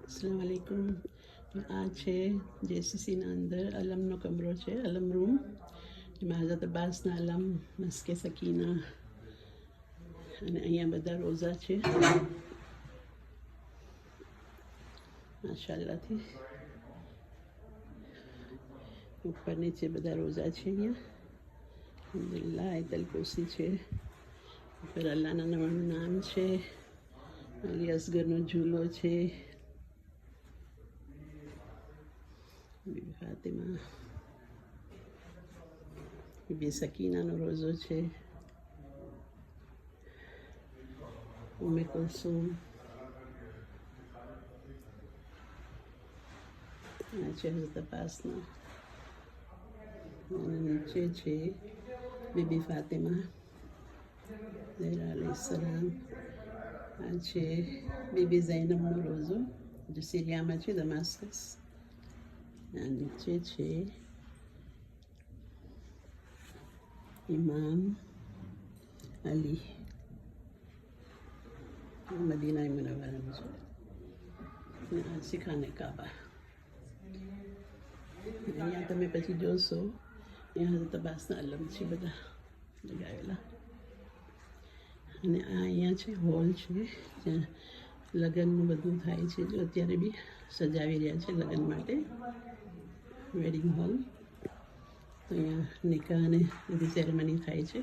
अस्सलाम वालेकुम। આ છે જેસીસીના અંદર અલમનો કમરો છે, અલમ રૂમ, જેમાં હઝરત અબ્બાસના અલમ, મસ્કે સકીના અને અહીંયા બધા રોઝા છે માશાઅલ્લાહથી. ઉપર નીચે બધા રોઝા છે અહીંયા અલ્હમ્દુલિલ્લાહ. આયતલ કુરસી છે, ઉપર અલ્લાહના 99 નામ છે, અલી અસગરનો ઝૂલો છે, બીબી ફાતિમા, બીબી સકીનાનો રોઝો છે, ઉમ્મે કુલસુમ, આ છે હઝરત અબ્બાસના, અને નીચે છે બીબી ફાતિમા ઝહરા અલૈહિસ્સલામ. આ છે બીબી ઝૈનબનો રોઝો, જે સિરિયામાં છે, દમાસ્કસ. આ નીચે છે ઇમામ અલી, મદીના મુનવ્વરામાં છે. આ શિખાને કાબા. અહીંયા તમે પછી જોશો, અહીંયા હઝરત અબ્બાસના અલમ છે બધા લગાવેલા. અને આ અહીંયા છે હોલ છે, જ્યાં લગ્નનું બધું થાય છે. જો અત્યારે બી સજાવી રહ્યા છે લગ્ન માટે, વેડિંગ હોલ. તો અહીંયા નિકાહ અને બધી સેરેમની થાય છે.